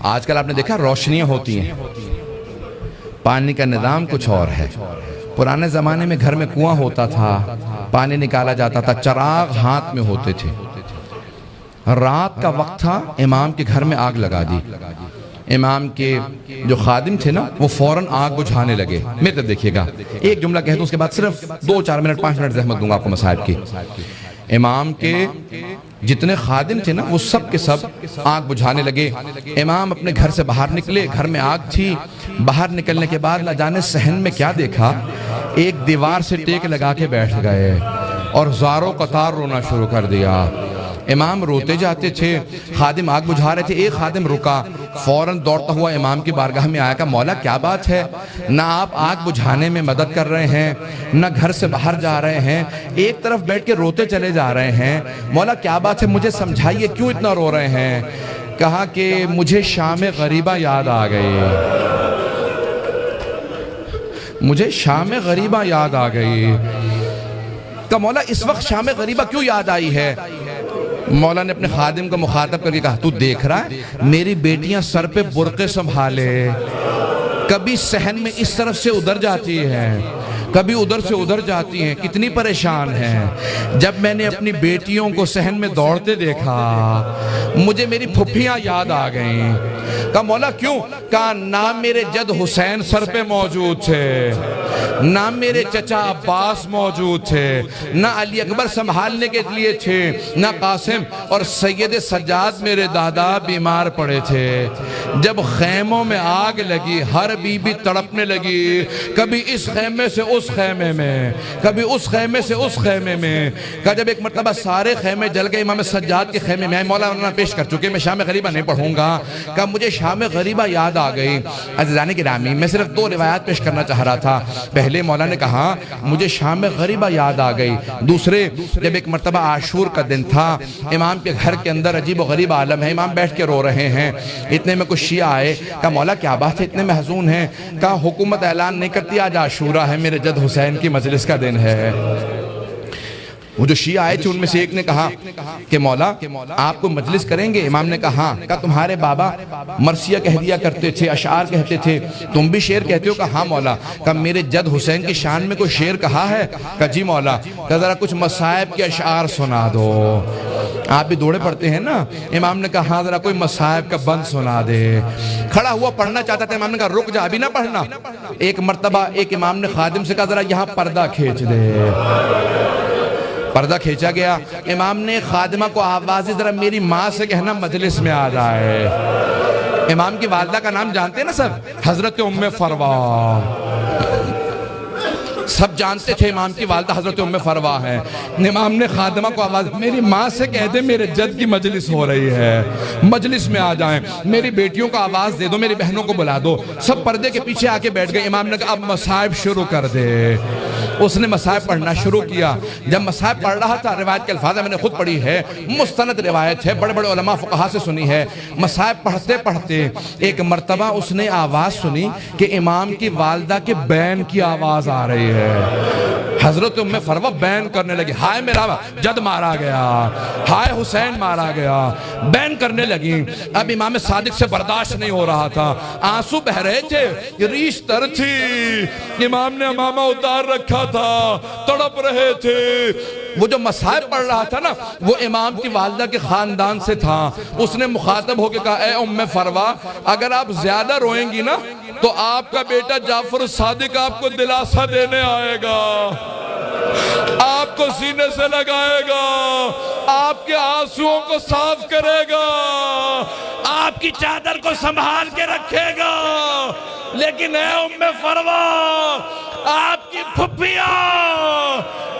آج کل آپ نے دیکھا روشنیاں ہوتی ہیں، پانی کا نظام کچھ اور ہے۔ پرانے زمانے میں گھر میں کنواں ہوتا تھا، پانی نکالا جاتا تھا، چراغ ہاتھ میں ہوتے تھے۔ رات کا وقت تھا، امام کے گھر میں آگ لگا دی۔ امام کے جو خادم تھے نا، وہ فوراً آگ بجھانے لگے۔ میرے طرف دیکھیے گا، ایک جملہ کہہ دوں، اس کے بعد صرف 2-4 منٹ 5 منٹ زحمت دوں گا آپ کو مصائب کی۔ امام کے جتنے خادم تھے نا، وہ سب کے سب آگ بجھانے لگے۔ امام اپنے گھر سے باہر نکلے، گھر میں آگ تھی۔ باہر نکلنے کے بعد نہ جانے صحن میں کیا دیکھا، ایک دیوار سے ٹیک لگا کے بیٹھ گئے اور زاروں قطار رونا شروع کر دیا۔ امام روتے جاتے تھے، خادم آگ بجھا رہے تھے۔ ایک خادم رکا، فوراً دوڑتا ہوا امام کی بارگاہ میں آیا، کہا مولا کیا بات ہے، نہ آپ آگ بجھانے میں مدد کر رہے ہیں، نہ گھر سے باہر جا رہے ہیں، ایک طرف بیٹھ کے روتے چلے جا رہے ہیں، مولا کیا بات ہے، مجھے سمجھائیے کیوں اتنا رو رہے ہیں۔ کہا کہ مجھے شام غریبہ یاد آ گئی، مجھے شام غریبہ یاد آ گئی۔ کہا مولا اس وقت شام غریبہ کیوں یاد آئی ہے؟ مولا نے اپنے خادم کو مخاطب کر کے کہا، تو دیکھ رہا ہے میری بیٹیاں سر پہ برقعے سنبھالے، کبھی صحن میں اس طرف سے ادھر جاتی ہیں، کبھی ادھر سے ادھر جاتی ہیں، کتنی پریشان ہیں۔ جب میں نے اپنی بیٹیوں کو صحن میں دوڑتے دیکھا، مجھے میری پھپھیاں یاد آ گئیں۔ کہا مولا کیوں؟ کہا نہ میرے جد حسین سر پہ موجود تھے، نہ میرے چچا عباس موجود تھے، نہ علی اکبر سنبھالنے کے لیے تھے، نہ قاسم، اور سید سجاد میرے دادا بیمار پڑے تھے۔ جب خیموں میں آگ لگی، ہر بی بی تڑپنے لگی، کبھی اس خیمے سے اس خیمے میں، کبھی اس خیمے سے اس خیمے میں۔ کہا جب ایک مرتبہ سارے خیمے جل گئے، امام سجاد کے خیمے میں آئے، مولا ورنہ پیش کر چکے، میں شام غریبہ نہیں پڑھوں گا۔ کہا مجھے شام غریبہ یاد آ گئی۔ عزیزان گرامی، میں صرف 2 روایات پیش کرنا چاہ رہا تھا۔ پہلے مولا نے کہا مجھے شام غریبہ یاد آ گئی۔ دوسرے، جب ایک مرتبہ عاشور کا دن تھا، امام کے گھر کے اندر عجیب و غریب عالم ہے، امام بیٹھ کے رو رہے ہیں۔ اتنے میں کچھ شیعہ آئے، کہا مولا کیا بات ہے، اتنے محزون ہیں؟ کہا حکومت اعلان نہیں کرتی آج عاشورہ ہے، میرے جد حسین کی مجلس کا دن ہے۔ وہ جو شیعہ آئے تھے ان میں سے ایک نے کہا کہ مولا آپ کو مجلس کریں گے؟ امام نے کہا ہاں۔ کہا تمہارے بابا مرثیہ کہہ دیا کرتے تھے، اشعار کہتے تھے، تم بھی شعر کہتے ہو؟ کہا ہاں مولا۔ کہا میرے جد حسین کی شان میں کوئی شعر کہا ہے؟ کہا جی مولا۔ کہا ذرا کچھ مصائب کے اشعار سنا دو، آپ بھی دوڑے پڑتے ہیں نا۔ امام نے کہا ہاں ذرا کوئی مصائب کا بند سنا دے۔ کھڑا ہوا پڑھنا چاہتا تھا، امام نے کہا رک جا، ابھی نہ پڑھنا۔ ایک مرتبہ ایک امام نے خادم سے کہا ذرا یہاں پردہ کھینچ دے۔ پردہ کھینچا گیا۔ امام نے خادمہ کو آوازی ذرا میری ماں سے کہنا مجلس میں آ جائے۔ امام کی والدہ کا نام جانتے ہیں نا سب، حضرت ام فروا، سب جانتے تھے امام کی والدہ حضرت ام فروا ہے۔ امام نے خادمہ کو آواز میری ماں سے کہہ دے میرے جد کی مجلس ہو رہی ہے، مجلس میں آ جائیں، میری بیٹیوں کو آواز دے دو، میری بہنوں کو بلا دو۔ سب پردے کے پیچھے آ کے بیٹھ گئے۔ امام نے کہا اب مصائب شروع کر دے۔ اس نے مصائب پڑھنا شروع کیا۔ جب مصائب پڑھ رہا تھا، روایت کے الفاظ میں نے خود پڑھی ہے، مستند روایت ہے، بڑے بڑے علماء فقہا سے سنی ہے۔ مصائب پڑھتے پڑھتے ایک مرتبہ اس نے آواز سنی کہ امام کی والدہ کے بین کی آواز آ رہی ہے۔ حضرت ام فروا بین کرنے لگی، ہائے میرا جد مارا گیا، ہائے حسین مارا گیا، بین کرنے لگی۔ اب امام صادق سے برداشت نہیں ہو رہا تھا، آنسو بہ رہے تھے، ریش تر تھی، امام نے امامہ اتار رکھا تھا، تڑپ رہے تھے۔ وہ جو مصائب پڑھ رہا تھا نا، وہ امام کی والدہ کے خاندان سے تھا۔ اس نے مخاطب ہو کے کہا اے ام فروا، اگر آپ زیادہ روئیں گی نا تو آپ کا بیٹا جعفر صادق آپ کو دلاسا دینے آئے گا، آپ کو سینے سے لگائے گا، آپ کے آنسوؤں کو صاف کرے گا، آپ کی چادر کو سنبھال کے رکھے گا۔ لیکن اے ام فروا، آپ کی پھپھیاں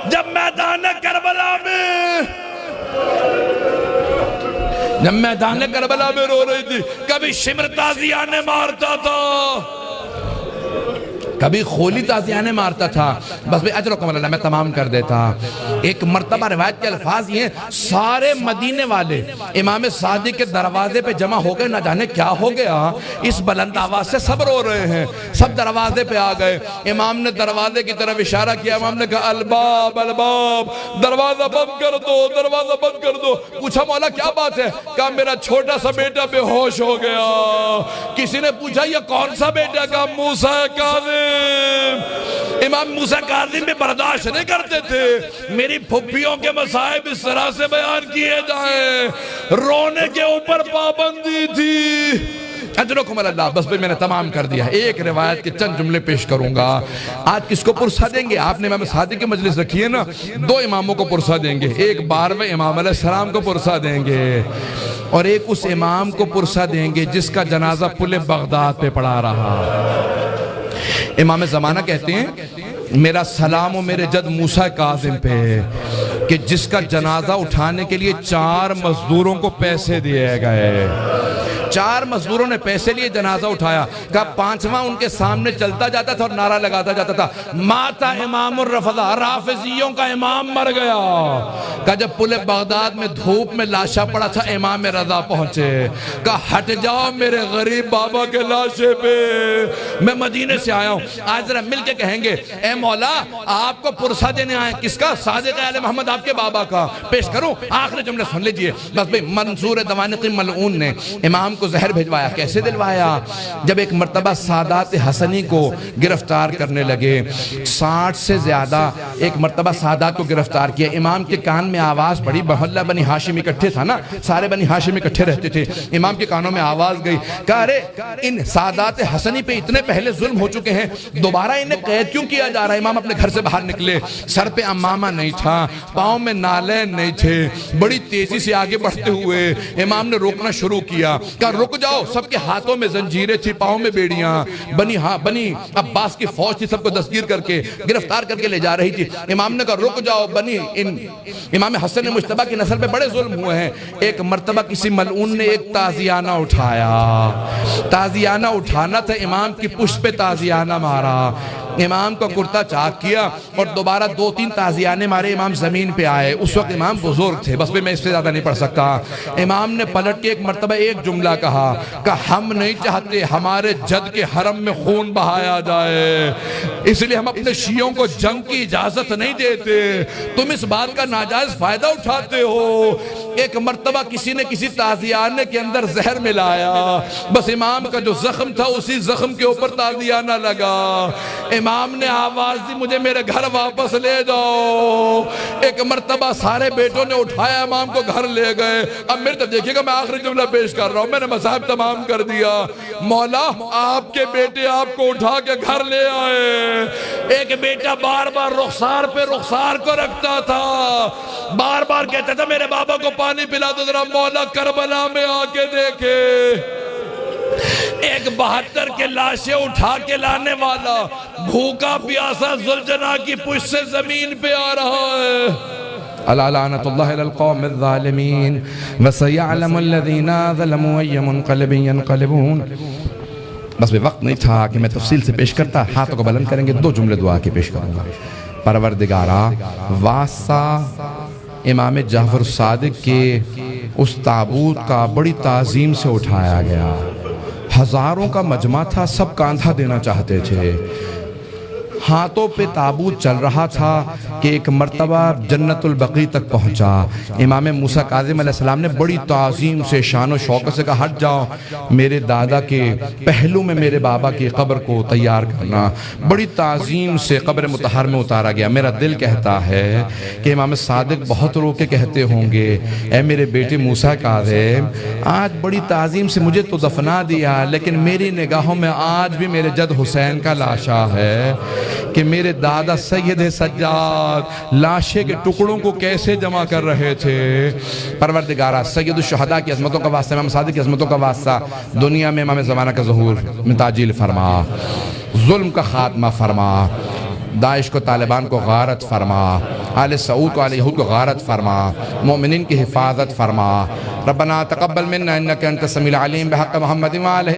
جب میدان کربلا میں رو رہی تھی، کبھی شمر تازیانے مارتا تھا، کبھی خولی تازیانے مارتا تھا۔ بس بھئی اجر و کمال اللہ، میں تمام کر دیتا۔ ایک مرتبہ روایت کے الفاظ یہ ہیں، سارے مدینے والے امام صادق کے دروازے پہ جمع ہو گئے، نہ جانے کیا ہو گیا، اس بلند آواز سے سب رو رہے ہیں، سب دروازے پہ آ گئے۔ امام نے دروازے کی طرف اشارہ کیا، امام نے کہا الباب الباب، دروازہ بند کر دو، دروازہ بند کر دو۔ پوچھا مولا کیا بات ہے؟ کہا میرا چھوٹا سا بیٹا بے ہوش ہو گیا۔ کسی نے پوچھا یہ کون سا بیٹا؟ کہا موسیٰ کاظم۔ امام موسیٰ کاظم بھی برداشت نہیں کرتے تھے میری پھپھیوں کے مصائب اس طرح سے بیان کیے جائیں، رونے کے اوپر پابندی تھی۔ اجرکم اللہ۔ بس میں نے تمام کر دیا۔ ایک روایت کے چند جملے پیش کروں گا۔ آج کس کو پرسہ دیں گے؟ آپ نے امام صادق کی مجلس رکھی ہے نا، دو اماموں کو پرسہ دیں گے، ایک 12ویں امام علیہ السلام کو پرسہ دیں گے اور ایک اس امام کو پرسہ دیں گے جس کا جنازہ پل بغداد پہ پڑا رہا۔ امام زمانہ کہتے ہیں میرا سلام و میرے جد موسیٰ کاظم پہ کہ جس کا جنازہ اٹھانے کے لیے 4 مزدوروں کو پیسے دیے گئے، 4 مزدوروں نے پیسے لیے جنازہ اٹھایا۔ کہا 5واں ان کے سامنے چلتا جاتا تھا اور نعرہ لگاتا جاتا تھا ماتا امام الرفضہ، رافضیوں کا امام مر گیا۔ کہا جب پل بغداد میں دھوپ میں لاشا پڑا تھا امام رضا پہنچے، کہا ہٹ جاؤ میرے غریب بابا کے لاشے پہ، میں مدینے سے آیا ہوں۔ آج ذرا مل کے کہیں گے اے مولا آپ کو پرسہ دینے آئے، کس کا؟ صادق آل محمد آپ کے بابا کا۔ پیش کروں آخری جملے سن لیجئے بس بھئی۔ منصور دوانقی ملعون نے امام کو زہر بھجوایا۔ کیسے دلوایا؟ جب ایک مرتبہ سادات حسنی کو گرفتار کرنے لگے، 60 سے زیادہ ایک مرتبہ سادات کو گرفتار کیا، امام کے کان میں آواز پڑی، محلہ بنی ہاشم اکٹھے تھا نا، سارے بنی ہاشم اکٹھے رہتے تھے، امام کے کانوں میں آواز گئی، کہا ارے ان سادات حسنی پہ اتنے پہلے ظلم ہو چکے ہیں، دوبارہ انہیں قید کیوں کیا جا رہا ہے؟ امام اپنے گھر سے باہر نکلے، سر پہ امامہ نہیں تھا، پاؤں میں نالین نہیں تھے، بڑی تیزی سے آگے بڑھتے ہوئے امام نے روکنا شروع کیا، کہا رک جاؤ۔ سب کے ہاتھوں میں زنجیریں تھی، پاؤں میں بیڑیاں، بنی عباس کی فوج تھی، سب کو دستگیر کر کے گرفتار کر کے لے جا رہی تھی۔ امام نے کہا رک جاؤ، امام حسن مجتبیٰ کی نسل پہ بڑے ظلم ہوئے ہیں۔ ایک مرتبہ کسی ملعون نے ایک تازیانہ اٹھایا، تازیانہ اٹھانا تھا، امام کی پشت پہ تازیانہ مارا، امام کو کرتا چاک کیا اور دوبارہ 2-3 تازیانے مارے، امام زمین پہ آئے۔ اس وقت امام بزرگ تھے، بس میں اس سے زیادہ نہیں پڑھ سکتا۔ امام نے پلٹ کے ایک مرتبہ ایک جملہ کہا کہ ہم نہیں چاہتے ہمارے جد کے حرم میں خون بہایا جائے، اس لیے ہم اپنے شیعوں کو جنگ کی اجازت نہیں دیتے، تم اس بات کا ناجائز فائدہ اٹھاتے ہو۔ ایک مرتبہ کسی نے کسی تازیانے کے اندر زہر ملایا، بس امام کا جو زخم تھا اسی زخم کے اوپر تازیانہ لگا۔ امام نے آواز دی مجھے میرے گھر واپس لے جاؤ۔ ایک مرتبہ سارے بیٹوں نے اٹھایا، امام کو گھر لے گئے۔ اب میرے طرف دیکھیے گا، میں آخری جملہ پیش کر رہا ہوں، میں نے مصاحب تمام کر دیا۔ مولا آپ کے بیٹے آپ کو اٹھا کے گھر لے آئے۔ ایک بیٹا بار بار رخسار پہ رخسار کو رکھتا تھا، بار بار کہتا تھا میرے بابا کو پانی پلا دو ذرا، مولا کربلا میں آ کے دیکھے۔ ایک 72 کے لاشیں اٹھا کے لانے والا بھوکا پیاسا ذوالجناح کی پشت سے زمین پہ آ رہا ہے۔ الا لعنت اللہ علی القوم الظالمین وسیعلم الذین ظلموا ای منقلب ینقلبون۔ بس بھی وقت نہیں تھا کہ میں تفصیل سے پیش کرتا، ہاتھوں کو بلند کریں گے، 2 جملے دعا کے پیش کروں گا۔ پروردگارا واسطہ امام جعفر صادق کے اس تابوت کا بڑی تعظیم سے اٹھایا گیا، ہزاروں کا مجمع تھا، سب کاندھا دینا چاہتے تھے، ہاتھوں پہ تابوت چل رہا تھا کہ ایک مرتبہ جنت البقیع تک پہنچا۔ امام موسیٰ کاظم علیہ السلام نے بڑی تعظیم سے شان و شوکت سے کہا ہٹ جاؤ، میرے دادا کے پہلو میں میرے بابا کی قبر کو تیار کرنا۔ بڑی تعظیم سے قبر مطہر میں اتارا گیا۔ میرا دل کہتا ہے کہ امام صادق بہت رو کے کہتے ہوں گے اے میرے بیٹے موسیٰ کاظم، آج بڑی تعظیم سے مجھے تو دفنا دیا، لیکن میری نگاہوں میں آج بھی میرے جد حسین کا لاشا ہے کہ میرے دادا سید سجاد لاشے کے ٹکڑوں کو کیسے جمع کر رہے تھے۔ پروردگارہ سید الشہداء کی عظمتوں کا واسطہ، امام صادق کی عظمتوں کا واسطہ، دنیا میں امام زمانہ کا ظہور میں تعجیل فرما، ظلم کا خاتمہ فرما، داعش کو طالبان کو غارت فرما، آل سعود کو آل یہود کو غارت فرما، مومنین کی حفاظت فرما۔ ربنا تقبل منا انک انت السمیع العلیم بحق محمد وآلہ